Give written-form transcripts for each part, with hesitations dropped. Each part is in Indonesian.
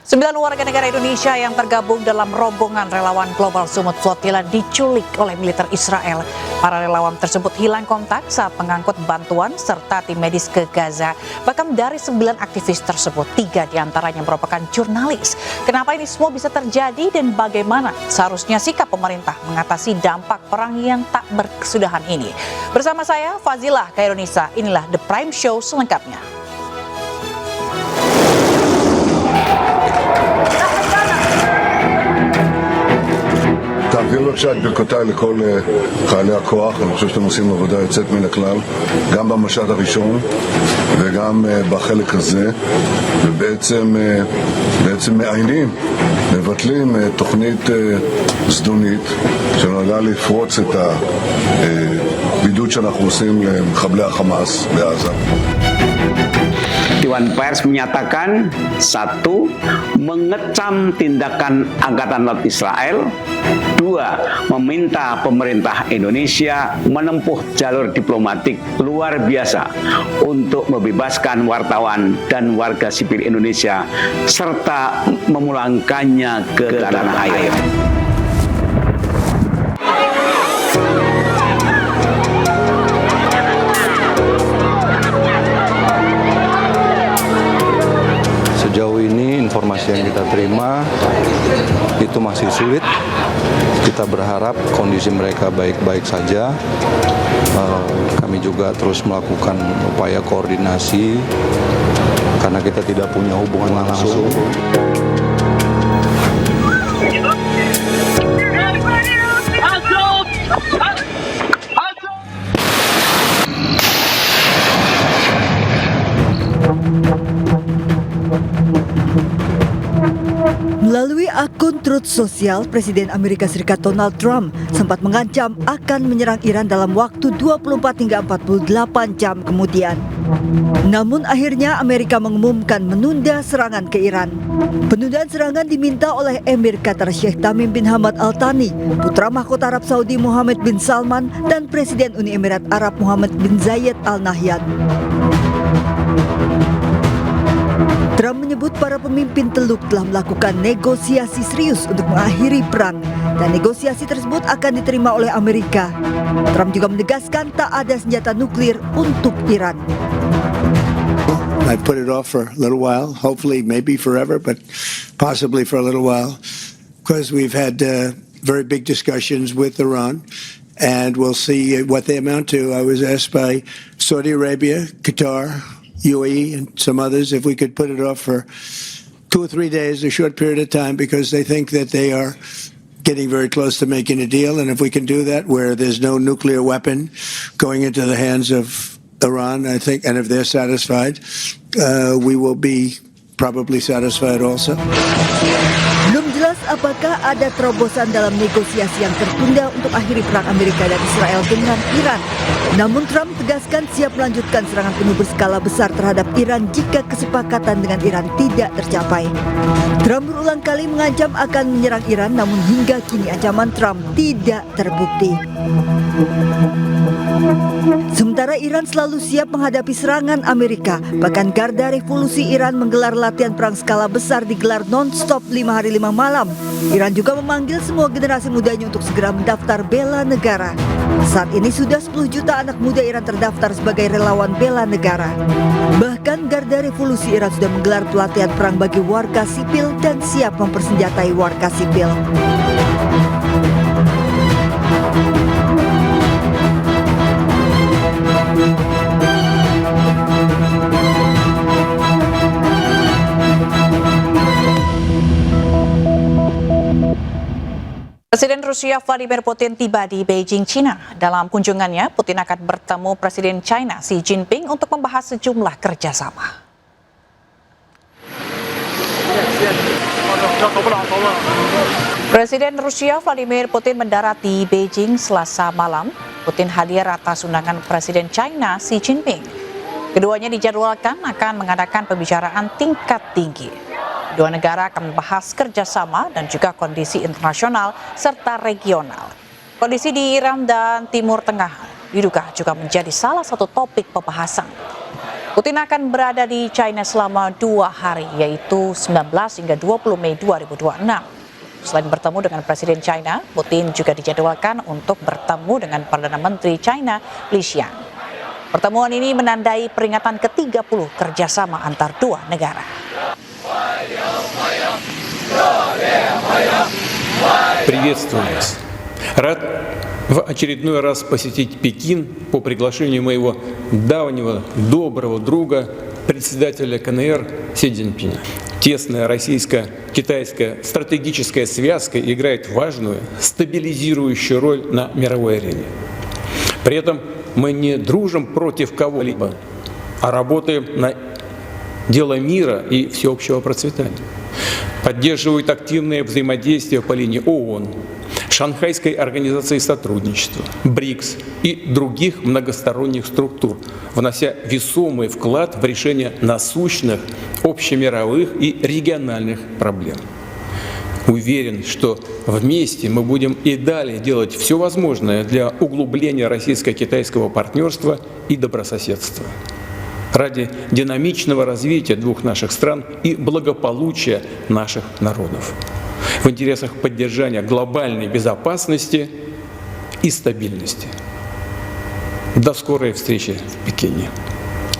9 warga negara Indonesia yang tergabung dalam rombongan relawan Global Sumut Flotilla diculik oleh militer Israel. Para relawan tersebut hilang kontak saat mengangkut bantuan serta tim medis ke Gaza. Bahkan dari 9 aktivis tersebut, 3 diantaranya merupakan jurnalis. Kenapa ini semua bisa terjadi dan bagaimana seharusnya sikap pemerintah mengatasi dampak perang yang tak berkesudahan ini? Bersama saya, Fazilah Khairunisa, inilah The Prime Show selengkapnya. תעביר בבקשה את ברכותיי לכל חיילי הכוח. אני חושב שאתם עושים עבודה יוצאת מן הכלל, גם במשט הראשון וגם בחלק הזה, ובעצם מעיינים, מבטלים תוכנית זדונית שנועדה לפרוץ את הבידוד שאנחנו עושים למחבלי החמאס בעזה. Dewan Pers menyatakan, 1. Mengecam tindakan Angkatan Laut Israel. 2. Meminta pemerintah Indonesia menempuh jalur diplomatik luar biasa untuk membebaskan wartawan dan warga sipil Indonesia serta memulangkannya ke tanah air. Sejauh ini informasi yang kita terima itu masih sulit. Kita berharap kondisi mereka baik-baik saja. Kami juga terus melakukan upaya koordinasi karena kita tidak punya hubungan langsung. Melalui akun Truth Social, Presiden Amerika Serikat Donald Trump sempat mengancam akan menyerang Iran dalam waktu 24 hingga 48 jam kemudian. Namun akhirnya Amerika mengumumkan menunda serangan ke Iran. Penundaan serangan diminta oleh Emir Qatar Sheikh Tamim bin Hamad Al Thani, putra mahkota Arab Saudi Mohammed bin Salman, dan Presiden Uni Emirat Arab Mohammed bin Zayed Al Nahyan. Trump menyebut para pemimpin Teluk telah melakukan negosiasi serius untuk mengakhiri perang dan negosiasi tersebut akan diterima oleh Amerika. Trump juga menegaskan tak ada senjata nuklir untuk Iran. I put it off for a little while, hopefully maybe forever, but possibly for a little while, because we've had very big discussions with Iran, and we'll see what they amount to. I was asked by Saudi Arabia, Qatar, UAE and some others if we could put it off for 2 or 3 days, a short period of time, because they think that they are getting very close to making a deal. And if we can do that where there's no nuclear weapon going into the hands of Iran, I think, and if they're satisfied, we will be probably satisfied also. Belum jelas apakah ada terobosan dalam negosiasi yang tertunda untuk akhiri perang Amerika dan Israel dengan Iran. Namun Trump tegaskan siap melanjutkan serangan penuh berskala besar terhadap Iran jika kesepakatan dengan Iran tidak tercapai. Trump berulang kali mengancam akan menyerang Iran, namun hingga kini ancaman Trump tidak terbukti. Sementara Iran selalu siap menghadapi serangan Amerika. Bahkan Garda Revolusi Iran menggelar latihan perang skala besar digelar non-stop 5 hari 5 malam. Iran juga memanggil semua generasi mudanya untuk segera mendaftar bela negara. Saat ini sudah 10 juta anak muda Iran terdaftar sebagai relawan bela negara. Bahkan Garda Revolusi Iran sudah menggelar pelatihan perang bagi warga sipil dan siap mempersenjatai warga sipil. Presiden Rusia Vladimir Putin tiba di Beijing, China. Dalam kunjungannya, Putin akan bertemu Presiden China Xi Jinping untuk membahas sejumlah kerjasama. Presiden Rusia Vladimir Putin mendarat di Beijing Selasa malam. Putin hadir atas undangan Presiden China Xi Jinping. Keduanya dijadwalkan akan mengadakan pembicaraan tingkat tinggi. Dua negara akan membahas kerjasama dan juga kondisi internasional serta regional. Kondisi di Iran dan Timur Tengah diduga juga menjadi salah satu topik pembahasan. Putin akan berada di China selama 2 hari, yaitu 19 hingga 20 Mei 2026. Selain bertemu dengan Presiden China, Putin juga dijadwalkan untuk bertemu dengan Perdana Menteri China, Li Qiang. Pertemuan ini menandai peringatan ke-30 kerjasama antar dua negara. Приветствую вас. Рад в очередной раз посетить Пекин по приглашению моего давнего доброго друга, председателя КНР Си Цзиньпиня. Тесная российско-китайская стратегическая связка играет важную, стабилизирующую роль на мировой арене. При этом мы не дружим против кого-либо, а работаем на дело мира и всеобщего процветания. Поддерживают активное взаимодействие по линии ООН, Шанхайской организации сотрудничества, БРИКС и других многосторонних структур, внося весомый вклад в решение насущных общемировых и региональных проблем. Уверен, что вместе мы будем и далее делать все возможное для углубления российско-китайского партнерства и добрососедства ради динамичного развития двух наших стран и благополучия наших народов, в интересах поддержания глобальной безопасности и стабильности. До скорой встречи в Пекине.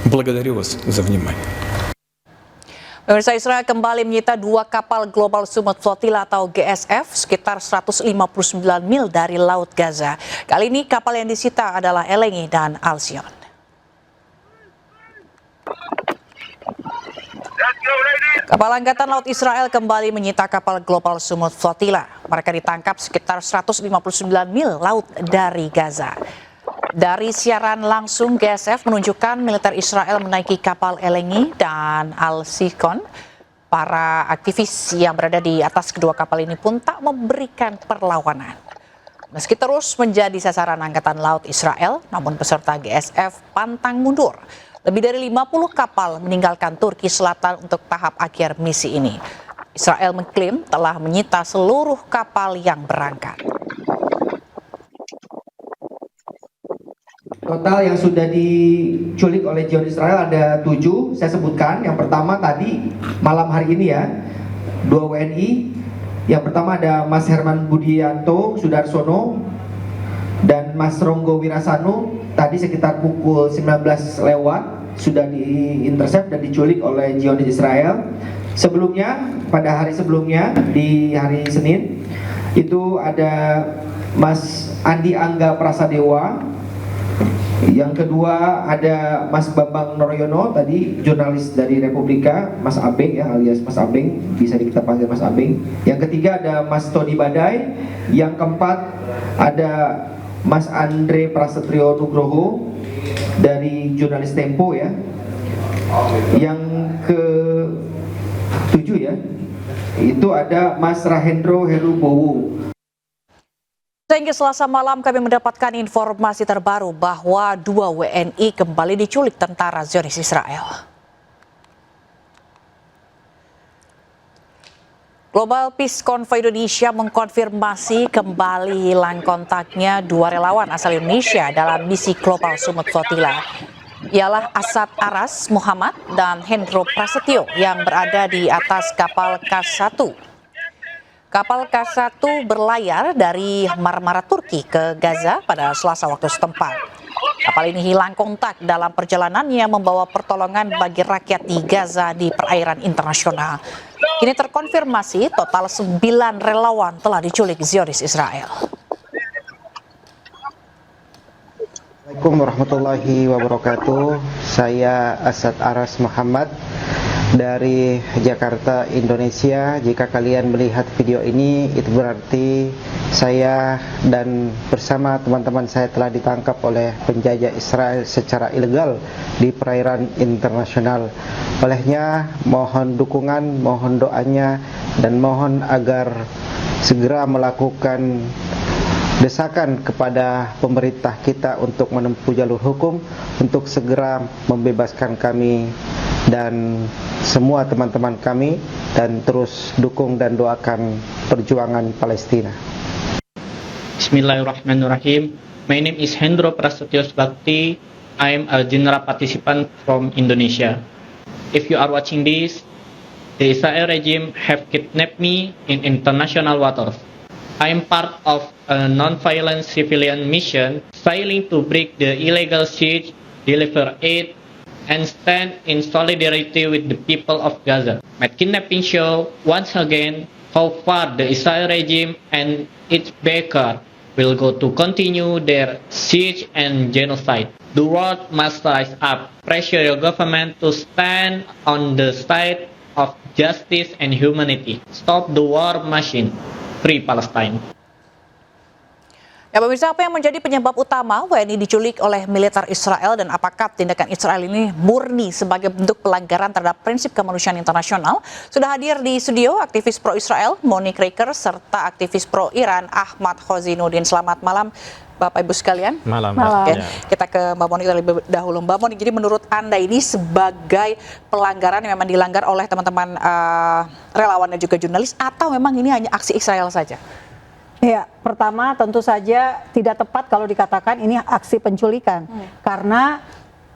Благодарю вас за внимание. Pemirsa, Israel kembali menyita 2 kapal Global Summit Flotilla atau GSF sekitar 159 mil dari Laut Gaza. Kali ini kapal yang disita adalah Elengi dan Alcyon. Kapal Angkatan Laut Israel kembali menyita kapal Global Summit Flotilla. Mereka ditangkap sekitar 159 mil laut dari Gaza. Dari siaran langsung GSF menunjukkan militer Israel menaiki kapal Elengi dan Al-Sikon. Para aktivis yang berada di atas kedua kapal ini pun tak memberikan perlawanan. Meski terus menjadi sasaran Angkatan Laut Israel, namun peserta GSF pantang mundur. Lebih dari 50 kapal meninggalkan Turki Selatan untuk tahap akhir misi ini. Israel mengklaim telah menyita seluruh kapal yang berangkat. Total yang sudah diculik oleh Zionis Israel ada 7, saya sebutkan. Yang pertama tadi malam hari ini ya, 2 WNI. Yang pertama ada Mas Herman Budianto Sudarsono dan Mas Ronggo Wirasanu. Tadi sekitar pukul 19 lewat sudah diintercept dan diculik oleh Zionis Israel. Sebelumnya, pada hari sebelumnya di hari Senin itu ada Mas Andi Angga Prasadewa. Yang kedua ada Mas Bambang Noryono, tadi jurnalis dari Republika, Mas Abeng ya, alias Mas Abeng, bisa kita panggil Mas Abeng. Yang ketiga ada Mas Tony Badai. Yang keempat ada Mas Andre Prasetyo Nugroho dari jurnalis Tempo ya. Yang ke-7 ya, itu ada Mas Rahendro Herubowo. Hingga Selasa malam kami mendapatkan informasi terbaru bahwa 2 WNI kembali diculik tentara Zionis Israel. Global Peace Convoy Indonesia mengkonfirmasi kembali hilang kontaknya 2 relawan asal Indonesia dalam misi Global Summit Flotilla. Ialah Asad Aras Muhammad dan Hendro Prasetyo yang berada di atas kapal K1. Kapal K1 berlayar dari Marmara, Turki ke Gaza pada Selasa waktu setempat. Kapal ini hilang kontak dalam perjalanannya membawa pertolongan bagi rakyat di Gaza di perairan internasional. Kini terkonfirmasi total 9 relawan telah diculik Zionis Israel. Assalamualaikum warahmatullahi wabarakatuh. Saya Asad Aras Muhammad dari Jakarta, Indonesia. Jika kalian melihat video ini, itu berarti saya dan bersama teman-teman saya telah ditangkap oleh penjajah Israel secara ilegal di perairan internasional. Olehnya, mohon dukungan, mohon doanya, dan mohon agar segera melakukan desakan kepada pemerintah kita untuk menempuh jalur hukum, untuk segera membebaskan kami dan semua teman-teman kami, dan terus dukung dan doakan perjuangan Palestina. Bismillahirrahmanirrahim. My name is Hendro Prasetyo Bakti. I'm a general participant from Indonesia. If you are watching this, the Israel regime have kidnapped me in international waters. I am part of a non-violent civilian mission sailing to break the illegal siege, deliver aid, and stand in solidarity with the people of Gaza. My kidnapping show once again how far the Israel regime and its backer will go to continue their siege and genocide. The world must rise up, pressure your government to stand on the side of justice and humanity. Stop the war machine. Free Palestine. Ya pemirsa, apa yang menjadi penyebab utama WNI diculik oleh militer Israel dan apakah tindakan Israel ini murni sebagai bentuk pelanggaran terhadap prinsip kemanusiaan internasional? Sudah hadir di studio aktivis pro-Israel Monique Riker serta aktivis pro-Iran Ahmad Khozinuddin. Selamat malam Bapak Ibu sekalian. Malam. Ya, kita ke Mbak Monique terlebih dahulu. Mbak Monique, jadi menurut Anda ini sebagai pelanggaran yang memang dilanggar oleh teman-teman relawan dan juga jurnalis atau memang ini hanya aksi Israel saja? Ya, pertama tentu saja tidak tepat kalau dikatakan ini aksi penculikan. Karena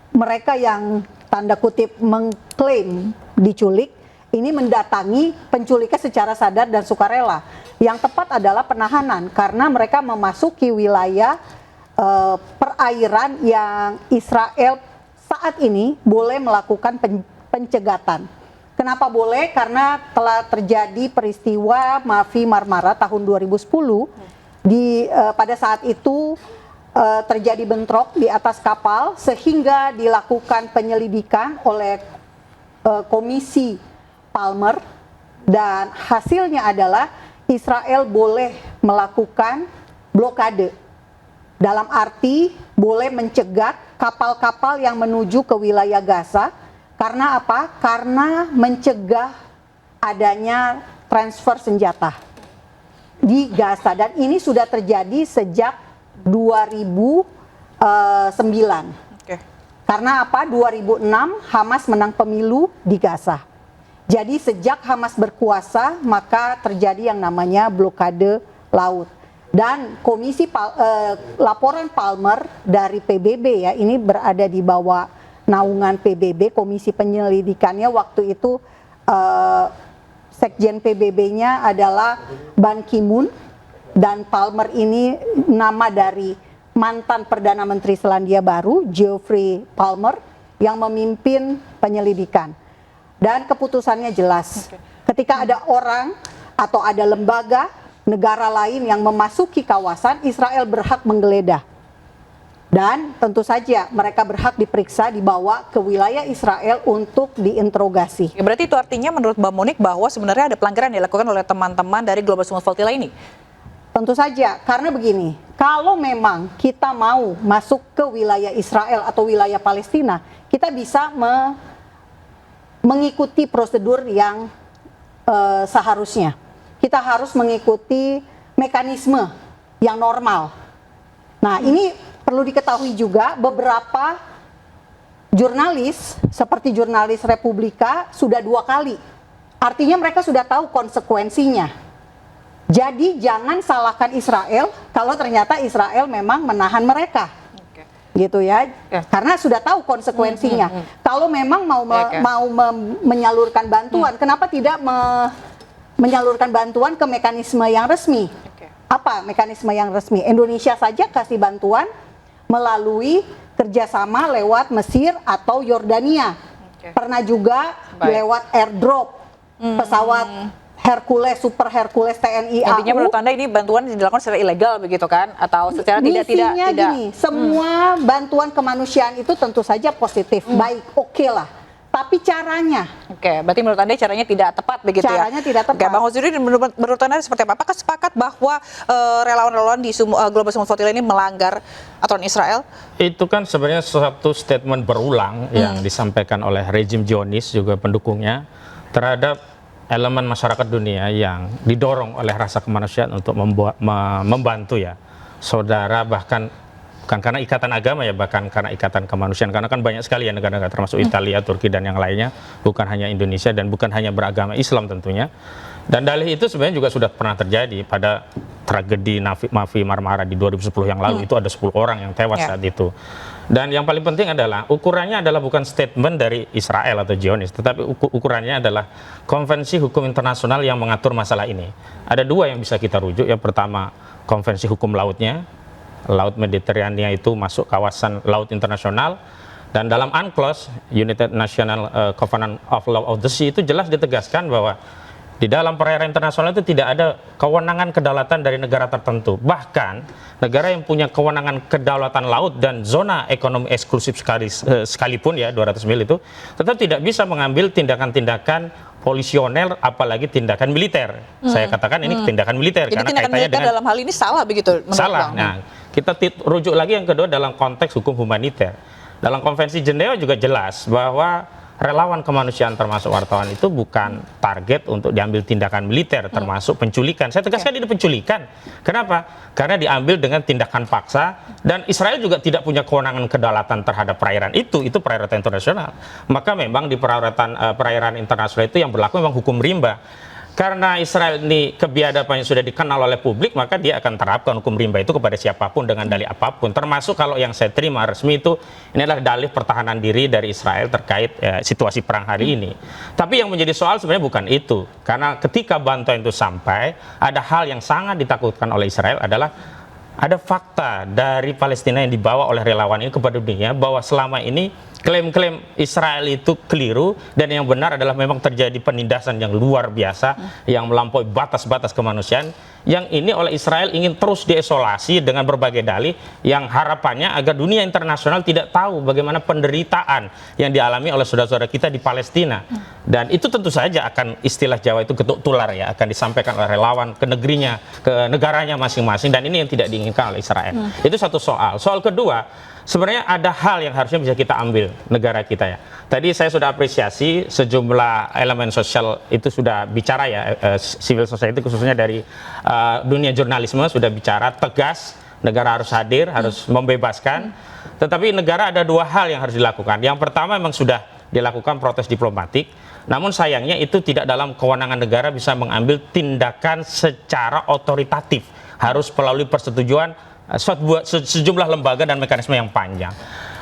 mereka yang tanda kutip mengklaim diculik, ini mendatangi penculiknya secara sadar dan sukarela. Yang tepat adalah penahanan karena mereka memasuki wilayah perairan yang Israel saat ini boleh melakukan pencegatan. Kenapa boleh? Karena telah terjadi peristiwa Mavi Marmara tahun 2010. Pada saat itu terjadi bentrok di atas kapal sehingga dilakukan penyelidikan oleh Komisi Palmer dan hasilnya adalah Israel boleh melakukan blokade. Dalam arti boleh mencegat kapal-kapal yang menuju ke wilayah Gaza. Karena apa? Karena mencegah adanya transfer senjata di Gaza. Dan ini sudah terjadi sejak 2009. Karena apa? 2006 Hamas menang pemilu di Gaza. Jadi sejak Hamas berkuasa, maka terjadi yang namanya blokade laut. Dan laporan Palmer dari PBB ya, ini berada di bawah naungan PBB, komisi penyelidikannya waktu itu sekjen PBB-nya adalah Ban Ki-moon dan Palmer ini nama dari mantan Perdana Menteri Selandia Baru, Geoffrey Palmer, yang memimpin penyelidikan. Dan keputusannya jelas, ketika ada orang atau ada lembaga negara lain yang memasuki kawasan, Israel berhak menggeledah. Dan tentu saja mereka berhak diperiksa, dibawa ke wilayah Israel untuk diinterogasi. Ya, berarti itu artinya menurut Mbak Monique bahwa sebenarnya ada pelanggaran yang dilakukan oleh teman-teman dari Global Summit Flotilla ini? Tentu saja, karena begini, kalau memang kita mau masuk ke wilayah Israel atau wilayah Palestina, kita bisa mengikuti prosedur yang seharusnya. Kita harus mengikuti mekanisme yang normal. Nah, ini perlu diketahui juga beberapa jurnalis seperti jurnalis Republika sudah 2 kali. Artinya mereka sudah tahu konsekuensinya. Jadi jangan salahkan Israel kalau ternyata Israel memang menahan mereka. Gitu ya. Karena sudah tahu konsekuensinya. Kalau memang mau menyalurkan bantuan, kenapa tidak menyalurkan bantuan ke mekanisme yang resmi? Apa mekanisme yang resmi? Indonesia saja kasih bantuan melalui kerjasama lewat Mesir atau Yordania. Pernah juga lewat airdrop pesawat Hercules, Super Hercules TNI AU. Intinya menurut Anda ini bantuan dilakukan secara ilegal begitu kan? Atau secara tidak gini, semua bantuan kemanusiaan itu tentu saja positif, baik, oke lah. Tapi caranya. Berarti menurut Anda caranya tidak tepat begitu ya? Caranya tidak tepat. Bang Khozinuddin, menurut Anda seperti apa? Apakah sepakat bahwa relawan-relawan di Global Summit Flotilla ini melanggar aturan Israel? Itu kan sebenarnya suatu statement berulang yang disampaikan oleh rejim Zionis juga pendukungnya terhadap elemen masyarakat dunia yang didorong oleh rasa kemanusiaan untuk membantu ya saudara bahkan bukan karena ikatan agama ya, bahkan karena ikatan kemanusiaan, karena kan banyak sekali ya negara-negara termasuk Italia, Turki dan yang lainnya, bukan hanya Indonesia dan bukan hanya beragama Islam tentunya. Dan dalih itu sebenarnya juga sudah pernah terjadi pada tragedi Mavi Marmara di 2010 yang lalu. Itu ada 10 orang yang tewas saat itu. Dan yang paling penting adalah ukurannya adalah bukan statement dari Israel atau Zionis, tetapi ukurannya adalah konvensi hukum internasional yang mengatur masalah ini. Ada dua yang bisa kita rujuk. Yang pertama, konvensi hukum lautnya, Laut Mediterania itu masuk kawasan laut internasional, dan dalam UNCLOS, United National Covenant of Law of the Sea, itu jelas ditegaskan bahwa di dalam perairan internasional itu tidak ada kewenangan kedaulatan dari negara tertentu. Bahkan negara yang punya kewenangan kedaulatan laut dan zona ekonomi eksklusif sekalipun ya 200 mil itu tetap tidak bisa mengambil tindakan-tindakan polisional, apalagi tindakan militer. Saya katakan ini tindakan militer. Jadi karena tindakan kaitannya militer dalam hal ini salah begitu? Salah. Nah, kita rujuk lagi yang kedua dalam konteks hukum humaniter. Dalam Konvensi Jenewa juga jelas bahwa relawan kemanusiaan termasuk wartawan itu bukan target untuk diambil tindakan militer, termasuk penculikan. Saya tegaskan ini penculikan. Kenapa? Karena diambil dengan tindakan paksa, dan Israel juga tidak punya kewenangan kedaulatan terhadap perairan itu perairan internasional. Maka memang di perairan internasional itu yang berlaku memang hukum rimba. Karena Israel ini kebiadabannya sudah dikenal oleh publik, maka dia akan terapkan hukum rimba itu kepada siapapun dengan dalih apapun. Termasuk kalau yang saya terima resmi itu, ini adalah dalih pertahanan diri dari Israel terkait situasi perang hari ini. Tapi yang menjadi soal sebenarnya bukan itu. Karena ketika bantuan itu sampai, ada hal yang sangat ditakutkan oleh Israel adalah ada fakta dari Palestina yang dibawa oleh relawan ini kepada dunia bahwa selama ini klaim-klaim Israel itu keliru, dan yang benar adalah memang terjadi penindasan yang luar biasa yang melampaui batas-batas kemanusiaan, yang ini oleh Israel ingin terus diisolasi dengan berbagai dalih yang harapannya agar dunia internasional tidak tahu bagaimana penderitaan yang dialami oleh saudara-saudara kita di Palestina. Dan itu tentu saja akan, istilah Jawa itu getuk tular ya, akan disampaikan oleh relawan ke negerinya, ke negaranya masing-masing, dan ini yang tidak diinginkan oleh Israel. Itu satu soal. Soal kedua, sebenarnya ada hal yang harusnya bisa kita ambil negara kita ya. Tadi saya sudah apresiasi sejumlah elemen sosial itu sudah bicara ya, civil society khususnya dari dunia jurnalisme sudah bicara tegas, negara harus hadir, harus membebaskan. Tetapi negara ada dua hal yang harus dilakukan. Yang pertama memang sudah dilakukan protes diplomatik, namun sayangnya itu tidak dalam kewenangan negara bisa mengambil tindakan secara otoritatif. Harus melalui persetujuan sejumlah lembaga dan mekanisme yang panjang.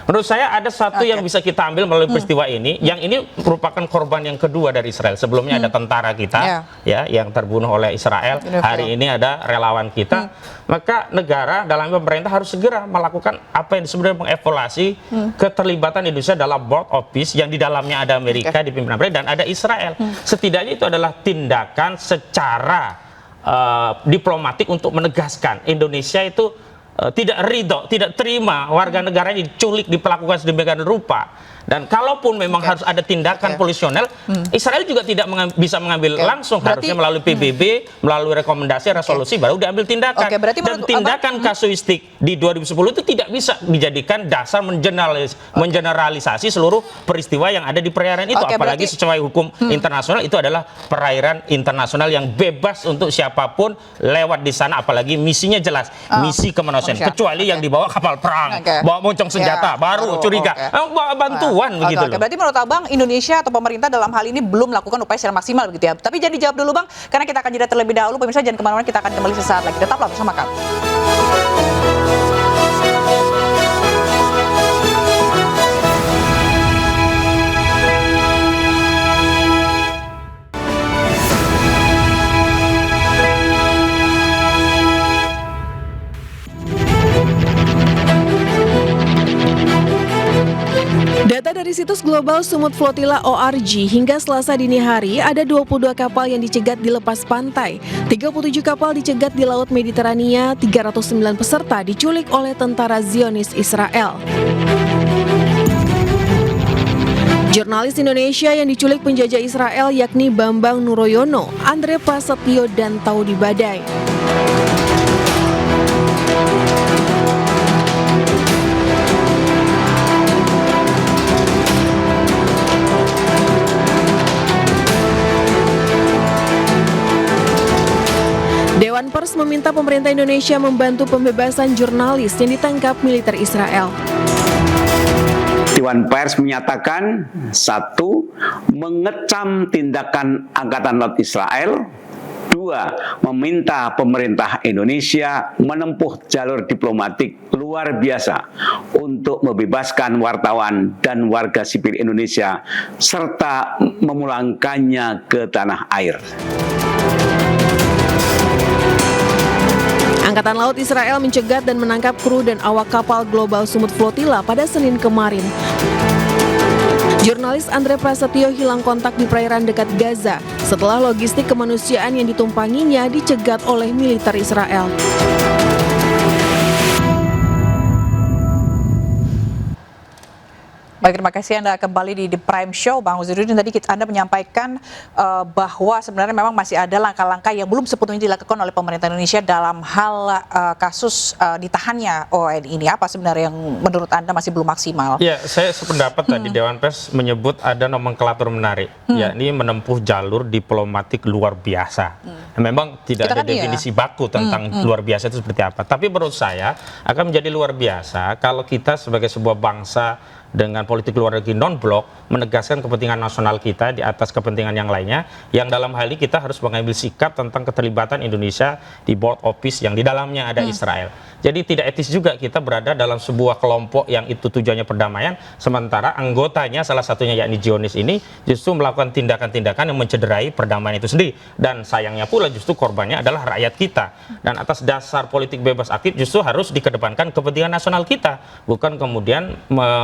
Menurut saya ada satu yang bisa kita ambil melalui peristiwa ini, yang ini merupakan korban yang kedua dari Israel. Sebelumnya ada tentara kita ya yang terbunuh oleh Israel. Hari ini ada relawan kita. Maka negara dalam pemerintah harus segera melakukan apa yang sebenarnya mengevaluasi keterlibatan Indonesia dalam board of peace, yang di dalamnya ada Amerika di pimpinan dan ada Israel. Setidaknya itu adalah tindakan secara diplomatik untuk menegaskan Indonesia itu tidak ridho, tidak terima warga negaranya diculik, diperlakukan sedemikian rupa. Dan kalaupun memang harus ada tindakan polisional, Israel juga tidak bisa mengambil langsung, harusnya melalui PBB, melalui rekomendasi, resolusi, baru diambil tindakan. Dan tindakan kasuistik di 2010 itu tidak bisa dijadikan dasar mengeneralisasi seluruh peristiwa yang ada di perairan itu. Apalagi sesuai hukum internasional, itu adalah perairan internasional yang bebas untuk siapapun lewat di sana, apalagi misinya jelas, misi kemanusiaan. Kecuali yang dibawa kapal perang, bawa moncong senjata, baru curiga. Bantuan begitu. Berarti menurut Abang, Indonesia atau pemerintah dalam hal ini belum melakukan upaya secara maksimal begitu ya. Tapi jangan dijawab dulu Bang, karena kita akan jeda terlebih dahulu. Pemirsa jangan kemana-mana, kita akan kembali sesaat lagi. Tetaplah bersama kami. Data dari situs global Sumut Flotilla ORG, hingga Selasa dini hari ada 22 kapal yang dicegat di lepas pantai, 37 kapal dicegat di Laut Mediterania, 309 peserta diculik oleh tentara Zionis Israel. Jurnalis Indonesia yang diculik penjajah Israel yakni Bambang Nuroyono, Andre Prasetyo, dan Taudi Badai. Dewan Pers meminta pemerintah Indonesia membantu pembebasan jurnalis yang ditangkap militer Israel. Dewan Pers menyatakan, 1. Mengecam tindakan Angkatan Laut Israel. 2. Meminta pemerintah Indonesia menempuh jalur diplomatik luar biasa untuk membebaskan wartawan dan warga sipil Indonesia serta memulangkannya ke tanah air. Angkatan Laut Israel mencegat dan menangkap kru dan awak kapal Global Sumut Flotilla pada Senin kemarin. Jurnalis Andre Prasetyo hilang kontak di perairan dekat Gaza setelah logistik kemanusiaan yang ditumpanginya dicegat oleh militer Israel. Baik, terima kasih Anda kembali di The Prime Show. Bang Uzairuddin, tadi Anda menyampaikan bahwa sebenarnya memang masih ada langkah-langkah yang belum sepenuhnya dilakukan oleh pemerintah Indonesia dalam hal kasus ditahannya ONI ini. Apa sebenarnya yang menurut Anda masih belum maksimal? Ya, saya sependapat tadi Dewan Pers menyebut ada nomenklatur menarik, yakni menempuh jalur diplomatik luar biasa. Memang tidak ada definisi baku tentang luar biasa itu seperti apa. Tapi menurut saya akan menjadi luar biasa kalau kita sebagai sebuah bangsa dengan politik luar negeri non-blok menegaskan kepentingan nasional kita di atas kepentingan yang lainnya, yang dalam hal ini kita harus mengambil sikap tentang keterlibatan Indonesia di board office yang di dalamnya ada Israel. Jadi tidak etis juga kita berada dalam sebuah kelompok yang itu tujuannya perdamaian, sementara anggotanya salah satunya yakni Zionis ini justru melakukan tindakan-tindakan yang mencederai perdamaian itu sendiri. Dan sayangnya pula justru korbannya adalah rakyat kita. Dan atas dasar politik bebas aktif justru harus dikedepankan kepentingan nasional kita, bukan kemudian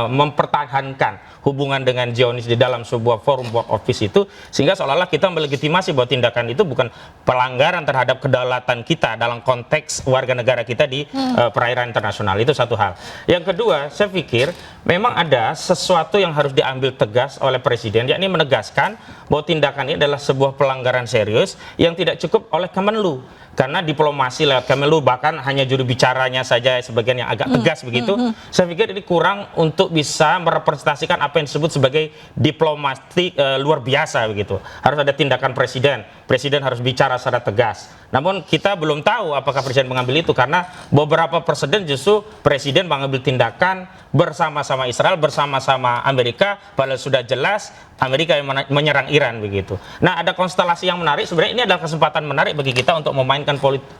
mempertahankan hubungan dengan Zionis di dalam sebuah forum board office itu, sehingga seolah-olah kita melegitimasi bahwa tindakan itu bukan pelanggaran terhadap kedaulatan kita dalam konteks warga negara kita di perairan internasional. Itu satu hal. Yang kedua, saya pikir memang ada sesuatu yang harus diambil tegas oleh Presiden, yakni menegaskan bahwa tindakan ini adalah sebuah pelanggaran serius yang tidak cukup oleh Kemenlu. Karena diplomasi lewat Kemenlu, bahkan hanya juru bicaranya saja sebagian yang agak tegas begitu. Saya pikir ini kurang untuk bisa merepresentasikan apa yang disebut sebagai diplomasi luar biasa begitu. Harus ada tindakan Presiden. Presiden harus bicara secara tegas. Namun kita belum tahu apakah Presiden mengambil itu, karena beberapa presiden justru Presiden mengambil tindakan bersama-sama Israel, bersama-sama Amerika, padahal sudah jelas Amerika yang menyerang Iran begitu. Nah, ada konstelasi yang menarik. Sebenarnya ini adalah kesempatan menarik bagi kita untuk memainkan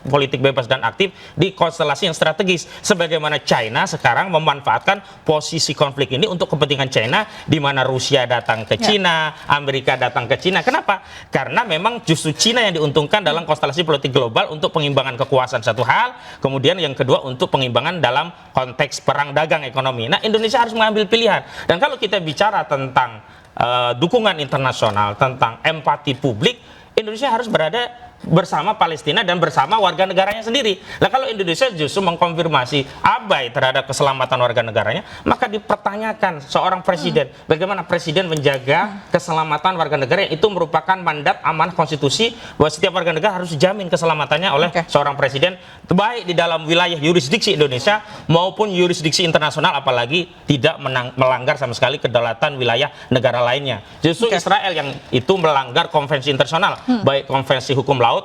politik bebas dan aktif di konstelasi yang strategis. Sebagaimana China sekarang memanfaatkan posisi konflik ini untuk kepentingan China, di mana Rusia datang ke China, Amerika datang ke China. Kenapa? Karena memang justru China yang diuntungkan dalam konstelasi politik global untuk pengimbangan kekuasaan satu hal, kemudian yang kedua untuk pengimbangan dalam konteks perang dagang ekonomi. Nah, Indonesia harus mengambil pilihan. Dan kalau kita bicara tentang dukungan internasional, tentang empati publik, Indonesia harus berada bersama Palestina dan bersama warga negaranya sendiri. Nah, kalau Indonesia justru mengkonfirmasi abai terhadap keselamatan warga negaranya, maka dipertanyakan seorang presiden, bagaimana presiden menjaga keselamatan warga negara, yang itu merupakan mandat amanah konstitusi bahwa setiap warga negara harus dijamin keselamatannya oleh seorang presiden, baik di dalam wilayah yurisdiksi Indonesia maupun yurisdiksi internasional, apalagi tidak melanggar sama sekali kedaulatan wilayah negara lainnya. Justru Israel yang itu melanggar konvensi internasional, baik konvensi hukum laut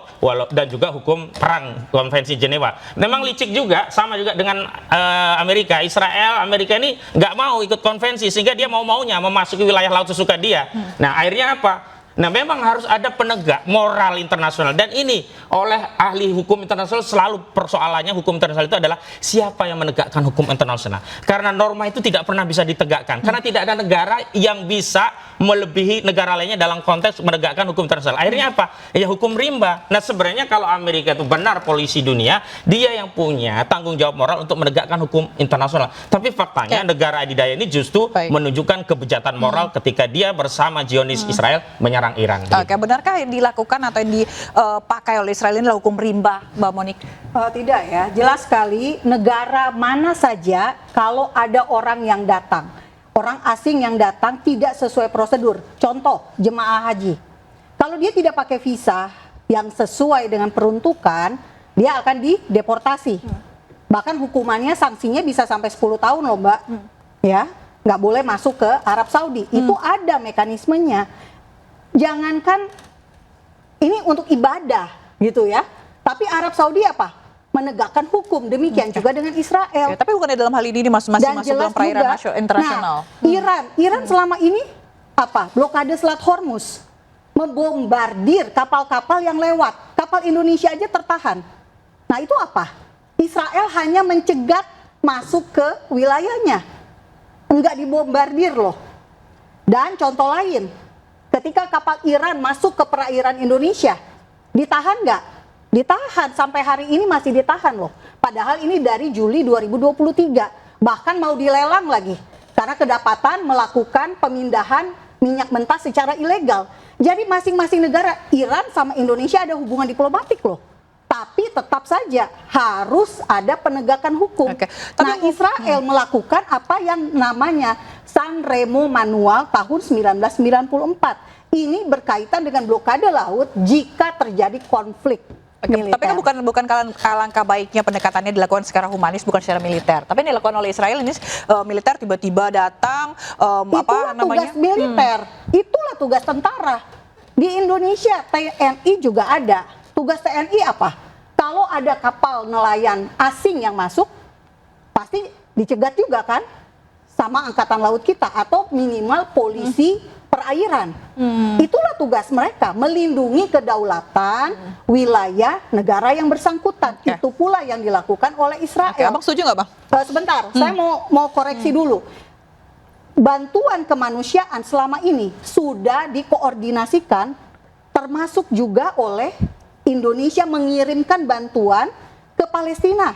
dan juga hukum perang, konvensi Jenewa. Memang licik juga, sama juga dengan Amerika. Amerika ini nggak mau ikut konvensi, sehingga dia mau-maunya memasuki wilayah laut sesuka dia. Nah, akhirnya apa? Nah, memang harus ada penegak moral internasional, dan ini oleh ahli hukum internasional selalu persoalannya hukum internasional itu adalah siapa yang menegakkan hukum internasional. Karena norma itu tidak pernah bisa ditegakkan, karena tidak ada negara yang bisa melebihi negara lainnya dalam konteks menegakkan hukum internasional. Akhirnya apa? Ya hukum rimba. Nah, sebenarnya kalau Amerika itu benar polisi dunia, dia yang punya tanggung jawab moral untuk menegakkan hukum internasional. Tapi faktanya negara adidaya ini justru menunjukkan kebejatan moral ketika dia bersama Zionis Israel menyerang Iran. Oke, benarkah yang dilakukan atau yang dipakai oleh Israel ini adalah hukum rimba, Mbak Monik? Tidak ya, jelas sekali negara mana saja kalau ada orang yang datang, orang asing yang datang tidak sesuai prosedur. Contoh, jemaah haji. Kalau dia tidak pakai visa yang sesuai dengan peruntukan, dia akan dideportasi. Bahkan hukumannya, sanksinya bisa sampai 10 tahun loh, Mbak. Ya, nggak boleh masuk ke Arab Saudi. Itu ada mekanismenya. Jangankan ini untuk ibadah gitu ya. Tapi Arab Saudi apa? Menegakkan hukum. Demikian juga dengan Israel. Oke, tapi bukannya dalam hal ini masih Dan masuk jelas dalam perairan juga, internasional. Nah, Iran selama ini apa? Blokade Selat Hormuz, membombardir kapal-kapal yang lewat. Kapal Indonesia aja tertahan. Nah itu apa? Israel hanya mencegat masuk ke wilayahnya, enggak dibombardir loh. Dan contoh lain, ketika kapal Iran masuk ke perairan Indonesia, ditahan nggak? Ditahan, sampai hari ini masih ditahan loh. Padahal ini dari Juli 2023, bahkan mau dilelang lagi. Karena kedapatan melakukan pemindahan minyak mentah secara ilegal. Jadi masing-masing negara, Iran sama Indonesia ada hubungan diplomatik loh. Tapi tetap saja harus ada penegakan hukum. Nah Israel melakukan apa yang namanya San Remo Manual tahun 1994. Ini berkaitan dengan blokade laut jika terjadi konflik. Oke, tapi kan bukan alangkah baiknya pendekatannya dilakukan secara humanis, bukan secara militer. Tapi yang dilakukan oleh Israel ini militer tiba-tiba datang, Itulah tugas militer, itulah tugas tentara. Di Indonesia TNI juga ada. Tugas TNI apa? Kalau ada kapal nelayan asing yang masuk, pasti dicegat juga kan, sama angkatan laut kita atau minimal polisi perairan. Itulah tugas mereka, melindungi kedaulatan wilayah negara yang bersangkutan. Itu pula yang dilakukan oleh Israel. Abang setuju nggak, Bang? Sebentar, saya mau koreksi dulu. Bantuan kemanusiaan selama ini sudah dikoordinasikan, termasuk juga oleh Indonesia mengirimkan bantuan ke Palestina,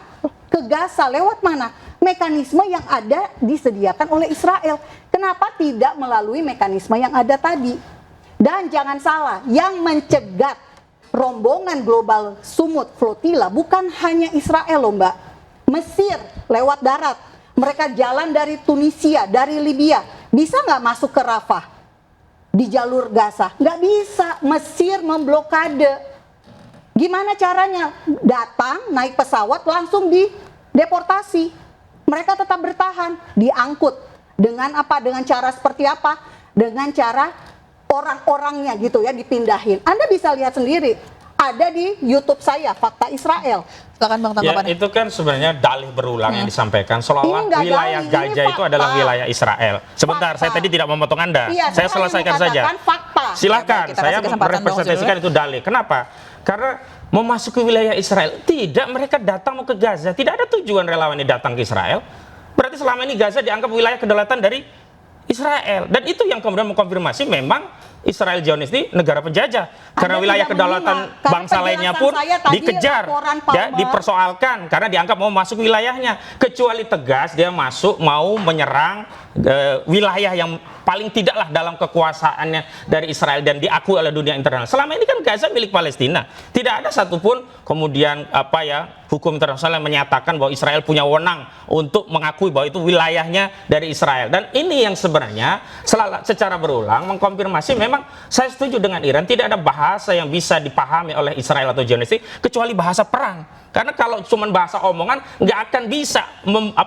ke Gaza. Lewat mana? Mekanisme yang ada disediakan oleh Israel. Kenapa tidak melalui mekanisme yang ada tadi? Dan jangan salah, yang mencegat rombongan global Sumut Flotilla bukan hanya Israel loh Mbak. Mesir lewat darat. Mereka jalan dari Tunisia, dari Libya. Bisa nggak masuk ke Rafah? Di jalur Gaza? Nggak bisa. Mesir memblokade. Gimana caranya? Datang, naik pesawat, langsung dideportasi. Mereka tetap bertahan, diangkut. Dengan apa? Dengan cara seperti apa? Dengan cara orang-orangnya gitu ya, dipindahin. Anda bisa lihat sendiri. Ada di YouTube saya, Fakta Israel. Silakan Bang, tanggapannya. Ya, itu kan sebenarnya dalih berulang yang disampaikan. Seolah-olah wilayah Gaza itu adalah wilayah Israel. Sebentar, saya tadi tidak memotong Anda. Iya, saya selesaikan saja. Fakta. Silakan, saya merepresentasikan itu dalih. Kenapa? Karena memasuki wilayah Israel, tidak, mereka datang mau ke Gaza, tidak ada tujuan relawan ini datang ke Israel. Berarti selama ini Gaza dianggap wilayah kedaulatan dari Israel, dan itu yang kemudian mengkonfirmasi memang Israel Zionis ini negara penjajah. Karena wilayah kedaulatan bangsa lainnya pun dikejar, ya, dipersoalkan karena dianggap mau masuk wilayahnya. Kecuali tegas dia masuk mau menyerang wilayah yang paling tidaklah dalam kekuasaannya dari Israel dan diakui oleh dunia internasional. Selama ini kan Gaza milik Palestina. Tidak ada satupun kemudian hukum internasional yang menyatakan bahwa Israel punya wewenang untuk mengakui bahwa itu wilayahnya dari Israel. Dan ini yang sebenarnya secara berulang mengkonfirmasi memang saya setuju dengan Iran, tidak ada bahasa yang bisa dipahami oleh Israel atau Zionis kecuali bahasa perang. Karena kalau cuma bahasa omongan nggak akan bisa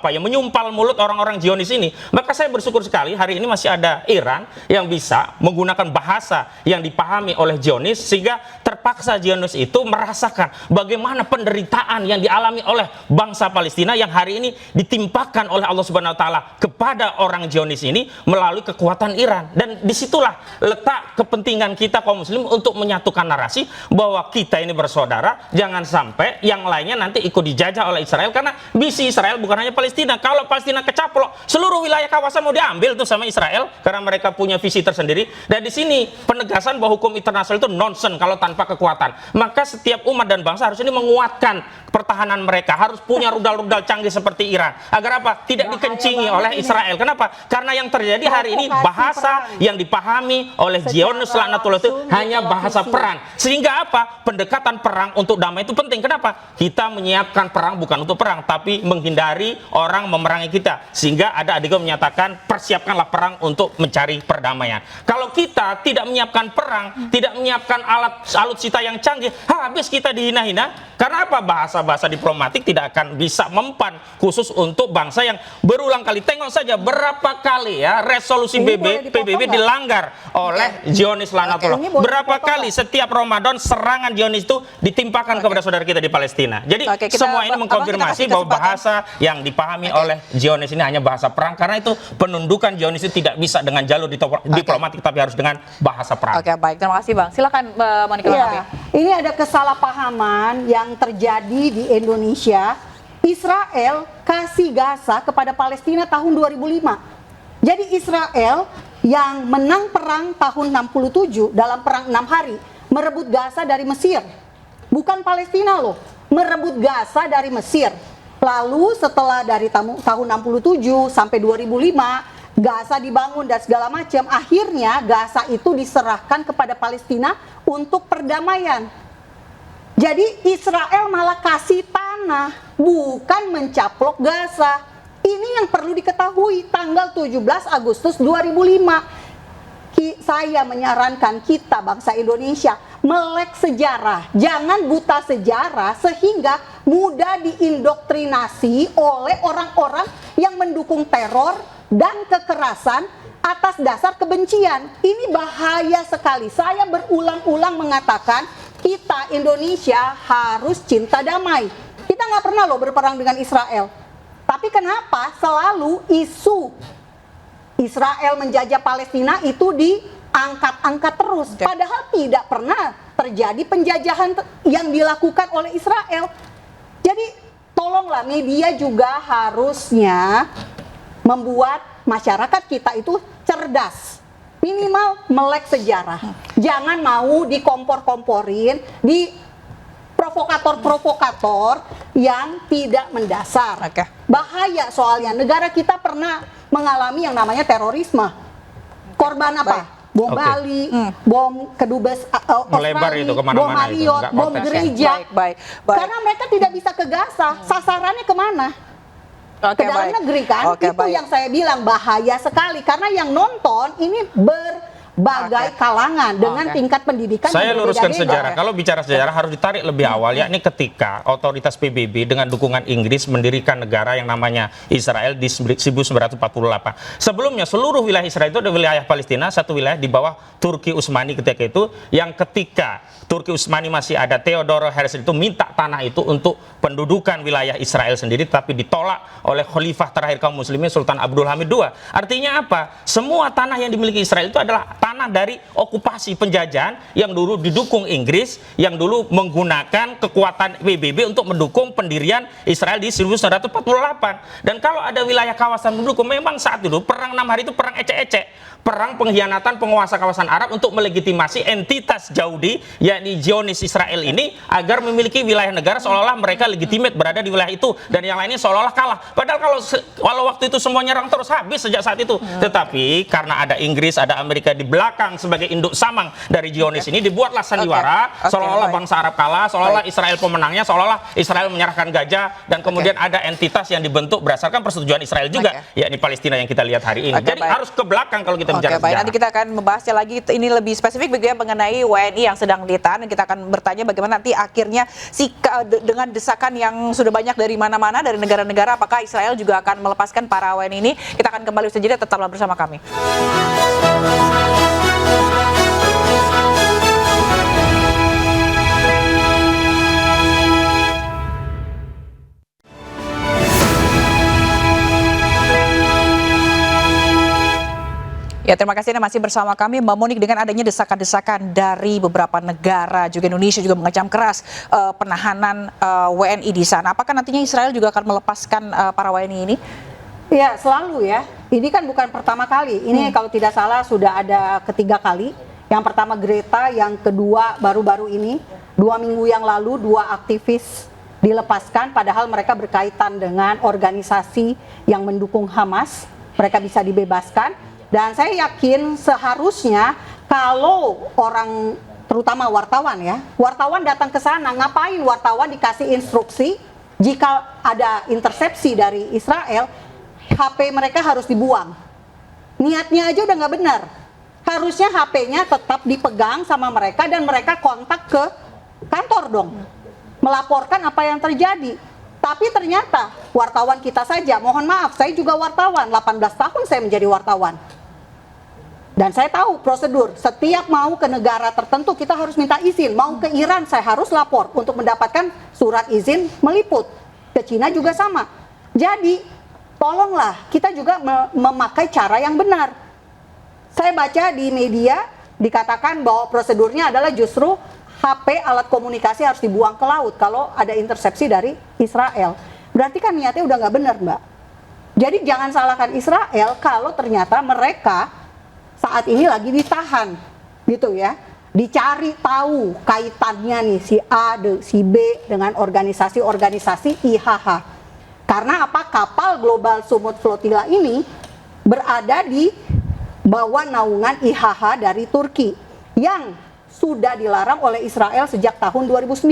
menyumpal mulut orang-orang Zionis ini. Maka saya bersyukur sekali hari ini masih ada Iran yang bisa menggunakan bahasa yang dipahami oleh Zionis sehingga terpaksa Zionis itu merasakan bagaimana penderitaan yang dialami oleh bangsa Palestina yang hari ini ditimpakan oleh Allah Subhanahu wa taala kepada orang Zionis ini melalui kekuatan Iran. Dan disitulah letak kepentingan kita kaum muslim untuk menyatukan narasi bahwa kita ini bersaudara, jangan sampai yang lainnya nanti ikut dijajah oleh Israel, karena misi Israel bukan hanya Palestina. Kalau Palestina kecaplok, seluruh wilayah kawasan mau diambil tuh sama Israel karena mereka punya visi tersendiri. Dan di sini penegasan bahwa hukum internasional itu nonsen kalau tanpa kekuatan. Maka setiap umat dan bangsa harus ini menguatkan pertahanan mereka, harus punya rudal-rudal canggih seperti Iran. Agar apa? Tidak dikencingi oleh Israel. Kenapa? Karena yang terjadi hari ini bahasa yang dipahami oleh Zionis laknatullah itu hanya bahasa perang. Sehingga apa? Pendekatan perang untuk damai itu penting. Kenapa? Kita menyiapkan perang bukan untuk perang, tapi menghindari orang memerangi kita. Sehingga ada adegan menyatakan persiapkanlah perang untuk mencari perdamaian. Kalau kita tidak menyiapkan perang, tidak menyiapkan alat alutsista yang canggih, habis kita dihina-hina. Karena apa? Bahasa-bahasa diplomatik tidak akan bisa mempan khusus untuk bangsa yang berulang kali. Tengok saja berapa kali ya resolusi PBB dilanggar oleh Zionis Lanatullah. Berapa kali setiap Ramadan serangan Zionis itu ditimpakan kepada saudara kita di Palestina. Jadi semua ini mengkonfirmasi bahwa bahasa yang dipahami oleh Zionis ini hanya bahasa perang, karena itu penundukan Zionis itu tidak bisa dengan jalur diplomatik tapi harus dengan bahasa perang. Oke, baik, terima kasih Bang. Silakan Monica. Ya, ini ada kesalahpahaman yang terjadi di Indonesia. Israel kasih Gaza kepada Palestina tahun 2005. Jadi Israel yang menang perang tahun 67 dalam perang 6 hari merebut Gaza dari Mesir. Bukan Palestina loh, merebut Gaza dari Mesir. Lalu setelah dari tahun 67 sampai 2005 Gaza dibangun dan segala macam, akhirnya Gaza itu diserahkan kepada Palestina untuk perdamaian. Jadi Israel malah kasih tanah, bukan mencaplok Gaza. Ini yang perlu diketahui. Tanggal 17 Agustus 2005, saya menyarankan kita bangsa Indonesia melek sejarah, jangan buta sejarah sehingga mudah diindoktrinasi oleh orang-orang yang mendukung teror dan kekerasan atas dasar kebencian. Ini bahaya sekali. Saya berulang-ulang mengatakan kita Indonesia harus cinta damai. Kita nggak pernah loh berperang dengan Israel. Tapi kenapa selalu isu Israel menjajah Palestina itu diangkat-angkat terus? Padahal tidak pernah terjadi penjajahan yang dilakukan oleh Israel. Jadi tolonglah media juga harusnya membuat masyarakat kita itu cerdas, minimal melek sejarah. Jangan mau dikompor-komporin, di provokator-provokator yang tidak mendasar. Bahaya soalnya, negara kita pernah mengalami yang namanya terorisme. Korban apa? Bom Bali, bom kedubes Australia, bom Marriott, bom gereja. Karena mereka tidak bisa ke Gaza, sasarannya kemana? Ke dalam negeri kan, itu yang saya bilang bahaya sekali karena yang nonton ini berbagai kalangan dengan tingkat pendidikan. Saya luruskan sejarah. Kalau bicara sejarah harus ditarik lebih awal, yakni ketika otoritas PBB dengan dukungan Inggris mendirikan negara yang namanya Israel di 1948. Sebelumnya seluruh wilayah Israel itu ada wilayah Palestina, satu wilayah di bawah Turki Utsmani ketika itu, yang ketika Turki Utsmani masih ada, Theodor Herzl itu minta tanah itu untuk pendudukan wilayah Israel sendiri, tapi ditolak oleh khalifah terakhir kaum muslimin Sultan Abdul Hamid II. Artinya apa? Semua tanah yang dimiliki Israel itu adalah tanah dari okupasi penjajahan yang dulu didukung Inggris, yang dulu menggunakan kekuatan PBB untuk mendukung pendirian Israel di 1948. Dan kalau ada wilayah kawasan mendukung, memang saat itu perang 6 hari itu perang ecek-ecek. Perang pengkhianatan penguasa kawasan Arab untuk melegitimasi entitas Yahudi, yakni Zionis Israel ini, agar memiliki wilayah negara seolah-olah mereka legitimate berada di wilayah itu, dan yang lainnya seolah-olah kalah. Padahal kalau waktu itu semua nyerang terus, habis sejak saat itu. Tetapi karena ada Inggris, ada Amerika di belakang sebagai induk samang dari Zionis ini, dibuatlah sandiwara seolah-olah bangsa Arab kalah, seolah-olah Israel pemenangnya, seolah-olah Israel menyerahkan gajah, dan kemudian ada entitas yang dibentuk berdasarkan persetujuan Israel juga, yakni Palestina yang kita lihat hari ini. Jadi harus ke belakang kalau kita bicara baik, nanti kita akan membahasnya lagi ini lebih spesifik begitu ya mengenai WNI yang sedang ditahan, dan kita akan bertanya bagaimana nanti akhirnya dengan desakan yang sudah banyak dari mana-mana dari negara-negara, apakah Israel juga akan melepaskan para WNI ini. Kita akan kembali saja, tetaplah bersama kami. Ya, terima kasih Anda masih bersama kami, Mbak Monik. Dengan adanya desakan-desakan dari beberapa negara, juga Indonesia juga mengecam keras penahanan WNI di sana. Apakah nantinya Israel juga akan melepaskan para WNI ini? Ya, selalu ya. Ini kan bukan pertama kali. Ini kalau tidak salah sudah ada ketiga kali. Yang pertama Greta, yang kedua baru-baru ini 2 minggu yang lalu 2 aktivis dilepaskan, padahal mereka berkaitan dengan organisasi yang mendukung Hamas. Mereka bisa dibebaskan. Dan saya yakin seharusnya kalau orang, terutama wartawan ya, wartawan datang ke sana, ngapain wartawan dikasih instruksi jika ada intersepsi dari Israel, HP mereka harus dibuang. Niatnya aja udah nggak benar. Harusnya HP-nya tetap dipegang sama mereka dan mereka kontak ke kantor dong, melaporkan apa yang terjadi. Tapi ternyata wartawan kita saja, mohon maaf, saya juga wartawan, 18 tahun saya menjadi wartawan. Dan saya tahu prosedur, setiap mau ke negara tertentu kita harus minta izin. Mau ke Iran saya harus lapor untuk mendapatkan surat izin meliput. Ke Cina juga sama. Jadi tolonglah kita juga memakai cara yang benar. Saya baca di media dikatakan bahwa prosedurnya adalah justru HP alat komunikasi harus dibuang ke laut kalau ada intersepsi dari Israel. Berarti kan niatnya udah nggak benar, Mbak. Jadi jangan salahkan Israel kalau ternyata mereka saat ini lagi ditahan, gitu ya. Dicari tahu kaitannya nih si A, si B dengan organisasi-organisasi IHH. Karena apa? Kapal Global Sumut Flotilla ini berada di bawah naungan IHH dari Turki yang sudah dilarang oleh Israel sejak tahun 2009.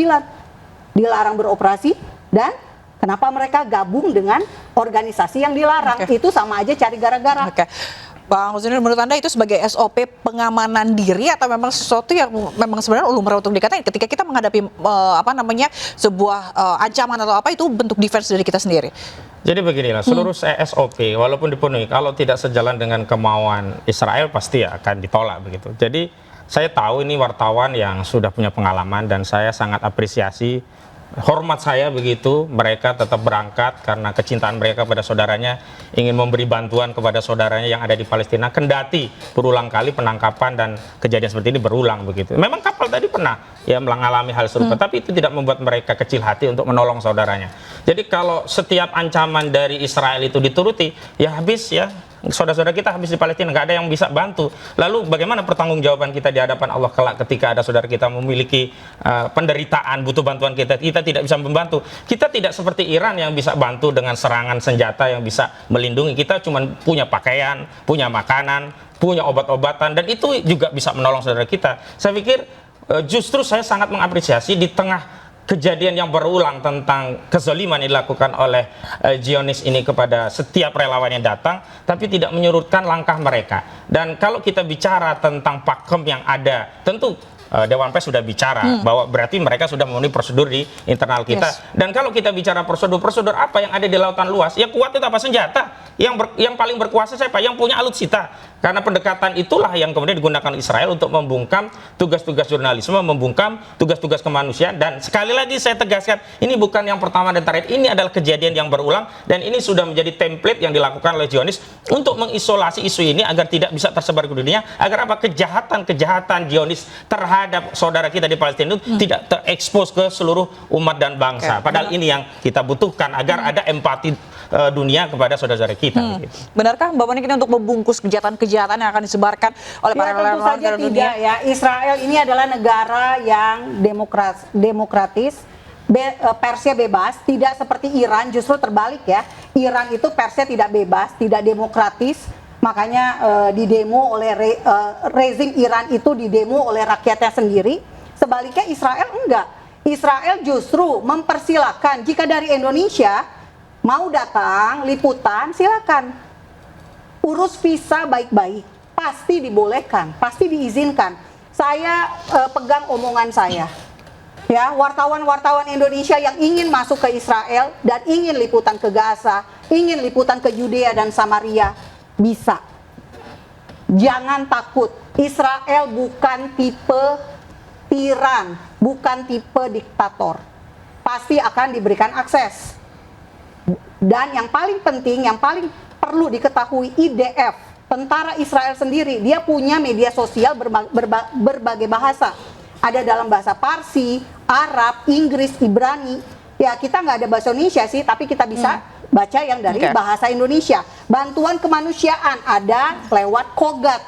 Dilarang beroperasi dan kenapa mereka gabung dengan organisasi yang dilarang? Itu sama aja cari gara-gara. Bang Husinur, menurut Anda itu sebagai SOP pengamanan diri atau memang sesuatu yang memang sebenarnya lumrah untuk dikatakan ketika kita menghadapi sebuah ancaman atau apa, itu bentuk defense dari kita sendiri? Jadi beginilah, seluruh SOP walaupun dipenuhi, kalau tidak sejalan dengan kemauan Israel pasti akan ditolak begitu. Jadi saya tahu ini wartawan yang sudah punya pengalaman dan saya sangat apresiasi, hormat saya begitu, mereka tetap berangkat karena kecintaan mereka pada saudaranya, ingin memberi bantuan kepada saudaranya yang ada di Palestina, kendati berulang kali penangkapan dan kejadian seperti ini berulang begitu. Memang kapal tadi pernah ya mengalami hal serupa, tapi itu tidak membuat mereka kecil hati untuk menolong saudaranya. Jadi kalau setiap ancaman dari Israel itu dituruti, ya habis ya, saudara-saudara kita habis di Palestina, nggak ada yang bisa bantu. Lalu bagaimana pertanggungjawaban kita di hadapan Allah kelak ketika ada saudara kita memiliki penderitaan, butuh bantuan kita tidak bisa membantu. Kita tidak seperti Iran yang bisa bantu dengan serangan senjata yang bisa melindungi. Kita cuma punya pakaian, punya makanan, punya obat-obatan, dan itu juga bisa menolong saudara kita. Saya pikir justru saya sangat mengapresiasi di tengah kejadian yang berulang tentang kezaliman yang dilakukan oleh Zionis ini kepada setiap relawan yang datang, tapi tidak menyurutkan langkah mereka. Dan kalau kita bicara tentang pakem yang ada, tentu Dewan Pers sudah bicara bahwa berarti mereka sudah memenuhi prosedur di internal kita. Dan kalau kita bicara prosedur apa yang ada di lautan luas, yang kuat itu apa? Senjata. Yang paling berkuasa siapa? Yang punya alutsista. Karena pendekatan itulah yang kemudian digunakan Israel untuk membungkam tugas-tugas jurnalisme, membungkam tugas-tugas kemanusiaan. Dan sekali lagi saya tegaskan, ini bukan yang pertama dan terakhir, ini adalah kejadian yang berulang dan ini sudah menjadi template yang dilakukan oleh Zionis untuk mengisolasi isu ini agar tidak bisa tersebar ke dunia, agar apa? Kejahatan Zionis terhadap saudara kita di Palestina itu tidak terekspos ke seluruh umat dan bangsa. Padahal ini yang kita butuhkan agar ada empati dunia kepada saudara-saudara kita. Benarkah Mbak Monik ini untuk membungkus kejahatan-kejahatan yang akan disebarkan oleh para relawan negara dunia? Ya, Israel ini adalah negara yang demokratis, persnya bebas, tidak seperti Iran, justru terbalik ya. Iran itu persnya tidak bebas, tidak demokratis, makanya didemo oleh rezim Iran itu didemo oleh rakyatnya sendiri. Sebaliknya Israel enggak. Israel justru mempersilahkan jika dari Indonesia mau datang liputan, silakan. Urus visa baik-baik, pasti dibolehkan, pasti diizinkan. Saya pegang omongan saya. Ya, wartawan-wartawan Indonesia yang ingin masuk ke Israel dan ingin liputan ke Gaza, ingin liputan ke Yudea dan Samaria, bisa. Jangan takut. Israel bukan tipe tiran, bukan tipe diktator. Pasti akan diberikan akses. Dan yang paling penting, yang paling perlu diketahui, IDF, tentara Israel sendiri, dia punya media sosial berbagai bahasa. Ada dalam bahasa Parsi, Arab, Inggris, Ibrani. Ya, kita nggak ada bahasa Indonesia sih, tapi kita bisa baca yang dari bahasa Indonesia. Bantuan kemanusiaan ada lewat Kogat.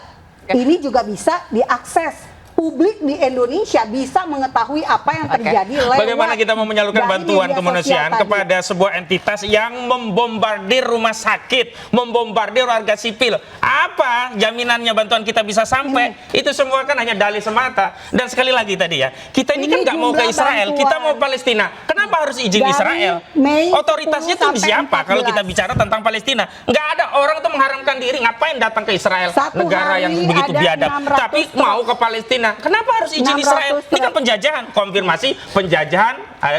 Ini juga bisa diakses. Publik di Indonesia bisa mengetahui apa yang terjadi lewat. Bagaimana kita mau menyalurkan bantuan kemanusiaan kepada sebuah entitas yang membombardir rumah sakit, membombardir warga sipil? Apa jaminannya bantuan kita bisa sampai? Itu semua kan hanya dalih semata. Dan sekali lagi tadi ya, kita ini kan nggak mau ke Israel, kita mau Palestina. Kenapa Kenapa harus izin dari Israel? Mei Otoritasnya 10 itu sampai siapa kalau 14. kita bicara tentang Palestina? Nggak ada orang tuh mengharamkan diri. Ngapain datang ke Israel? Satu Negara hari yang begitu ada biadab. 600 Tapi mau ke Palestina. Kenapa harus izin 600 Israel? Ini kan penjajahan. Konfirmasi penjajahan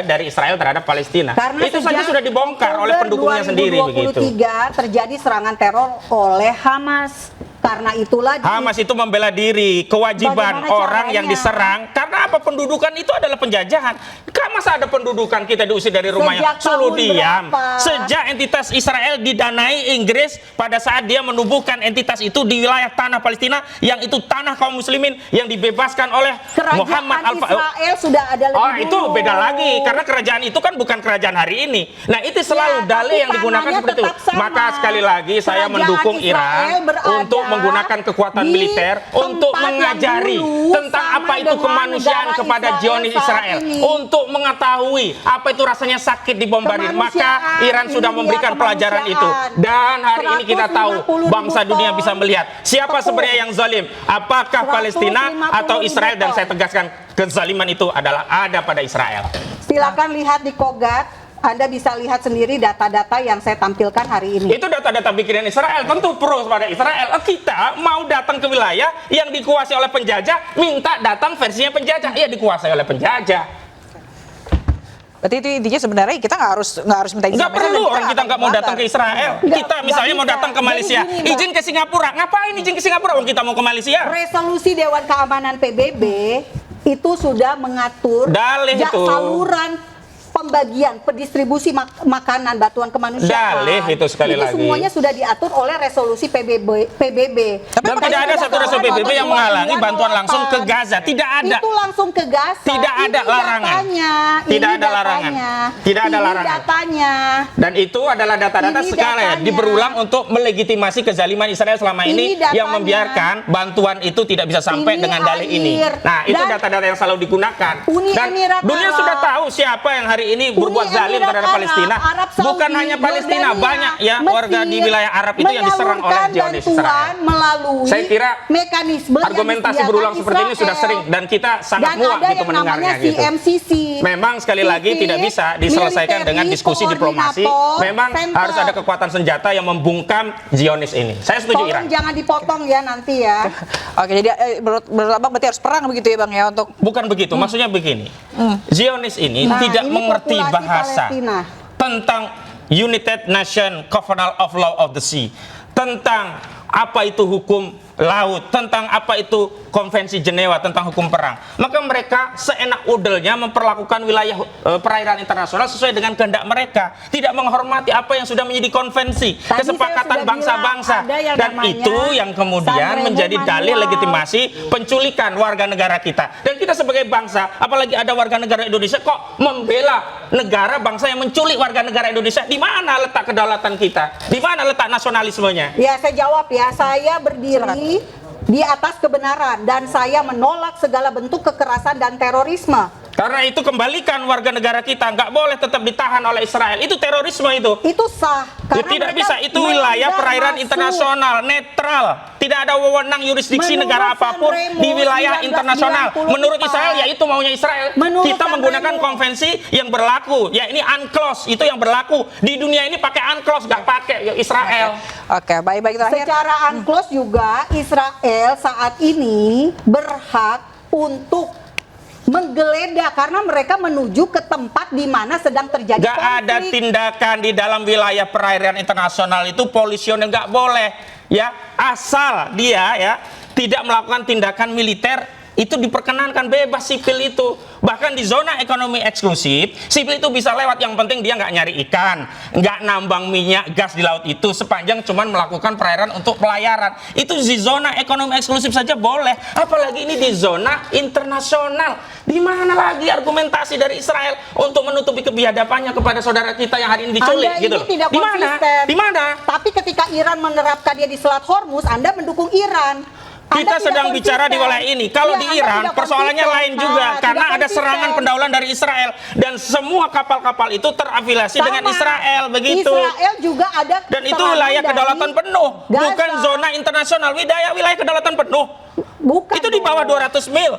dari Israel terhadap Palestina. Karena Itu saja sejak sudah dibongkar oleh Oktober pendukungnya sendiri begitu. 2023 terjadi serangan teror oleh Hamas. Karena itulah Hamas itu membela diri, kewajiban Bagaimana orang caranya? yang diserang. Karena apa? Pendudukan itu adalah penjajahan. Kan masa ada pendudukan kita diusir dari rumahnya? Sejak Suruh tahun diam. berapa? Sejak entitas Israel didanai Inggris pada saat dia menubuhkan entitas itu di wilayah tanah Palestina yang itu tanah kaum muslimin yang dibebaskan oleh kerajaan Muhammad Israel sudah ada lebih Oh, dulu. itu beda lagi karena kerajaan itu kan bukan kerajaan hari ini. Nah, itu selalu Ya, dalih tapi yang digunakan tanahnya seperti itu. tetap sama. Maka sekali lagi saya Kerajaan mendukung Israel Iran berada untuk menggunakan kekuatan di militer untuk tempat yang mengajari dulu tentang sama apa itu dengan kemanusiaan negara kepada Israel Zionis saat Israel, ini. untuk mengetahui apa itu rasanya sakit dibombardir. Maka Kemanusiaan, Iran sudah ini dia memberikan pelajaran itu. kemanusiaan. Dan hari ini kita tahu 150.000 bangsa dunia ton bisa melihat siapa tepung. sebenarnya yang zalim, apakah Palestina 150.000 atau Israel, dan ton. saya tegaskan kezaliman itu adalah ada pada Israel. Silakan lihat di Kogat. Anda bisa lihat sendiri data-data yang saya tampilkan hari ini. Itu data-data bikinan Israel, tentu pro pada Israel. Kita mau datang ke wilayah yang dikuasai oleh penjajah, minta datang versinya penjajah. Iya, dikuasai oleh penjajah. Berarti itu intinya sebenarnya kita nggak harus minta izin. Nggak perlu orang kita nggak mau datang ke Israel. Kita misalnya mau datang ke Malaysia, Jadi gini, Mbak. izin ke Singapura. Ngapain izin ke Singapura? Orang kita mau ke Malaysia. Resolusi Dewan Keamanan PBB itu sudah mengatur Dalih itu. saluran pembagian, pendistribusi makanan, bantuan kemanusiaan. Dalih itu sekali lagi. Semuanya sudah diatur oleh resolusi PBB. Dan tidak ada satu resolusi PBB yang menghalangi bantuan langsung ke Gaza. Tidak ada. Itu langsung ke Gaza. Tidak ada larangan. Tidak ada larangan. Tidak ada larangan. Datanya. Dan itu adalah data-data Ini sekali datanya. diberulang untuk melegitimasi kezaliman Israel selama ini Ini datanya. yang membiarkan bantuan itu tidak bisa sampai Ini dengan dalih ini. air. Nah, itu Dan data-data yang selalu digunakan. Uni Dan Emirat dunia Arab. sudah tahu siapa yang hari ini berbuat zalim Emirat terhadap Arab, Palestina. Arab Saudi, Bukan hanya Palestina, Jordania, banyak ya warga di Mesir, wilayah Arab itu yang diserang oleh menyalurkan Zionis bantuan Israel. melalui Saya kira mekanisme yang argumentasi disediakan berulang seperti ini sudah Israel. sering dan kita sangat Dan muak ada gitu yang mendengarnya namanya gitu. CMCC. Memang sekali lagi Civil tidak bisa diselesaikan dengan Military diskusi diplomasi. Coordinator Memang Center. harus ada kekuatan senjata yang membungkam Zionis ini. Saya setuju Tolong Iran. jangan dipotong ya nanti ya. Oke, jadi menurut Abang berarti harus perang begitu ya Bang ya untuk Bukan begitu, maksudnya begini. Zionis ini Nah, tidak ini mengerti populasi bahasa Palestina. tentang United Nation Covenant of Law of the Sea, tentang apa itu hukum laut, tentang apa itu konvensi Jenewa tentang hukum perang. Maka mereka seenak udelnya memperlakukan wilayah perairan internasional sesuai dengan kehendak mereka, tidak menghormati apa yang sudah menjadi konvensi Tadi kesepakatan saya sudah bangsa-bangsa. bilang, ada yang Dan namanya itu yang kemudian Sanremo menjadi dalih Manual. legitimasi penculikan warga negara kita. Dan kita sebagai bangsa, apalagi ada warga negara Indonesia kok membela negara bangsa yang menculik warga negara Indonesia. Di mana letak kedaulatan kita? Di mana letak nasionalismenya? Ya, saya jawab ya. Saya berdiri di atas kebenaran dan saya menolak segala bentuk kekerasan dan terorisme. Karena itu kembalikan warga negara kita, nggak boleh tetap ditahan oleh Israel. Itu terorisme itu. Itu sah. Ya, tidak bisa, itu wilayah perairan internasional, netral. Tidak ada wewenang yurisdiksi Menurut negara apapun Sanremo di wilayah 1994. internasional. Menurut Israel, ya itu maunya Israel. Menurut Kita menggunakan Sanremo. konvensi yang berlaku. Ya ini UNCLOS, itu yang berlaku. Di dunia ini pakai UNCLOS, nggak pakai ya, Israel. Oke, baik terakhir. Secara UNCLOS juga Israel saat ini berhak untuk menggeledah karena mereka menuju ke tempat di mana sedang terjadi Nggak konflik. ada tindakan di dalam wilayah perairan internasional itu polisionil nggak boleh. Ya asal dia ya tidak melakukan tindakan militer itu diperkenankan, bebas sipil itu. Bahkan di zona ekonomi eksklusif, sipil itu bisa lewat, yang penting dia nggak nyari ikan, nggak nambang minyak, gas di laut itu, sepanjang cuman melakukan perairan untuk pelayaran. Itu di zona ekonomi eksklusif saja boleh, apalagi ini di zona internasional. Di mana lagi argumentasi dari Israel untuk menutupi kebiadabannya kepada saudara kita yang hari ini diculik Anda gitu ini loh. tidak Di mana? konsisten. Di mana? Tapi ketika Iran menerapkan dia di Selat Hormuz, Anda mendukung Iran. Kita Anda sedang tidak bicara di konsisten. wilayah ini. Kalau Ya, di Anda Iran tidak persoalannya konsisten. lain juga Nah, karena tidak ada konsisten. serangan pendaulan dari Israel dan semua kapal-kapal itu terafiliasi Sama. dengan Israel begitu. Israel juga ada Dan itu serangan wilayah dari kedaulatan penuh, Gaza. bukan zona internasional. Wilayah kedaulatan penuh. Bukan Itu di bawah 200 mil.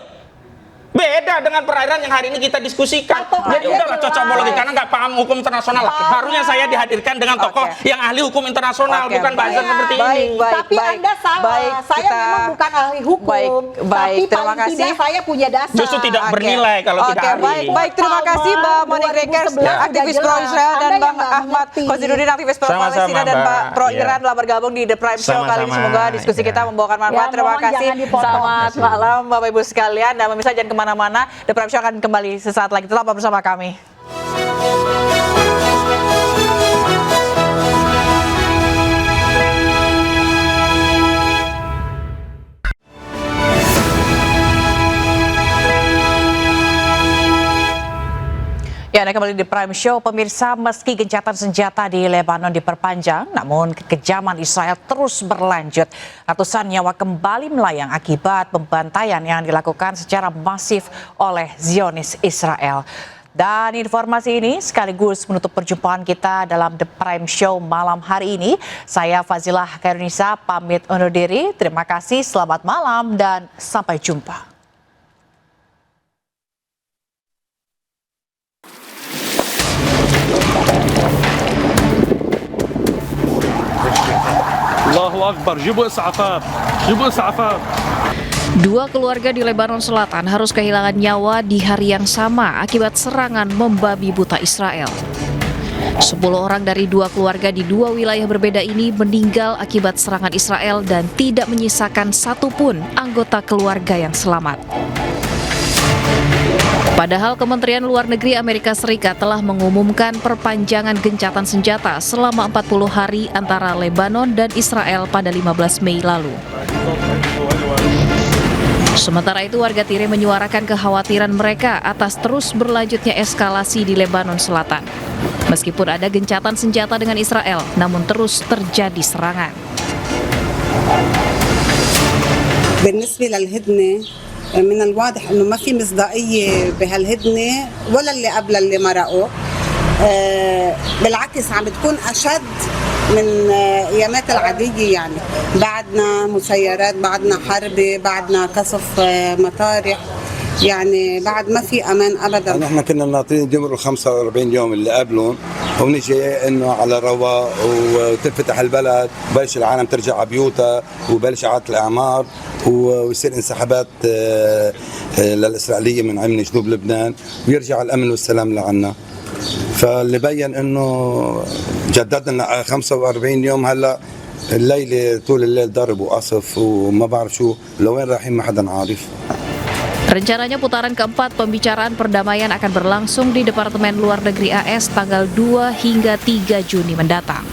Beda dengan perairan yang hari ini kita diskusikan. Jadi udahlah cocok-bologi karena nggak paham hukum internasional. Harusnya saya dihadirkan dengan tokoh yang ahli hukum internasional, bukan buzzer seperti ini. Tapi Anda salah. Saya memang bukan ahli hukum. Tapi terima paling tidak saya punya dasar. Justru tidak bernilai kalau tidak ahli. Baik, terima kasih Mbak Monique Rekers, aktivis pro-Israel, dan Bang Ahmad Koziruddin, aktivis pro-Palestina, dan Pak pro-Iran telah bergabung di The Prime Show kali ini. Semoga diskusi kita membawakan manfaat. Terima kasih. Selamat malam Bapak Ibu sekalian, dan pemirsa jangan kemana-mana. The Prime Show akan kembali sesaat lagi. Tetap bersama kami. Ya, Anda kembali di Prime Show. Pemirsa, meski gencatan senjata di Lebanon diperpanjang, namun kekejaman Israel terus berlanjut. Ratusan nyawa kembali melayang akibat pembantaian yang dilakukan secara masif oleh Zionis Israel. Dan informasi ini sekaligus menutup perjumpaan kita dalam The Prime Show malam hari ini. Saya Fazilah Kairunisa pamit undur diri. Terima kasih, selamat malam, dan sampai jumpa. Allahu Akbar, jibul is'afaf, jibul is'afaf. Dua keluarga di Lebanon Selatan harus kehilangan nyawa di hari yang sama akibat serangan membabi buta Israel. 10 orang dari dua keluarga di dua wilayah berbeda ini meninggal akibat serangan Israel dan tidak menyisakan satupun anggota keluarga yang selamat. Padahal Kementerian Luar Negeri Amerika Serikat telah mengumumkan perpanjangan gencatan senjata selama 40 hari antara Lebanon dan Israel pada 15 Mei lalu. Sementara itu, warga Tire menyuarakan kekhawatiran mereka atas terus berlanjutnya eskalasi di Lebanon Selatan. Meskipun ada gencatan senjata dengan Israel, namun terus terjadi serangan. من الواضح انه ما في مصداقيه بهالهدنه ولا اللي قبل اللي مرقوا بالعكس عم بتكون اشد من ايامات العاديه يعني بعدنا مسيرات بعدنا حربه بعدنا قصف مطارح يعني بعد ما في امان ابدا. نحن كنا ناطرين يمروا 45 يوم اللي قبلهم ونجي انه على رواق وتنفتح البلد وبلش العالم ترجع على بيوتها وبلش اعاده الاعمار ويصير انسحابات للاسرائيليه من جنوب لبنان ويرجع الامن والسلام لعنا. فاللي بين انه جددنا 45 يوم هلا الليله طول الليل ضرب وقصف وما بعرف شو لوين رايحين ما حدا عارف. Rencananya putaran keempat pembicaraan perdamaian akan berlangsung di Departemen Luar Negeri AS tanggal 2 hingga 3 Juni mendatang.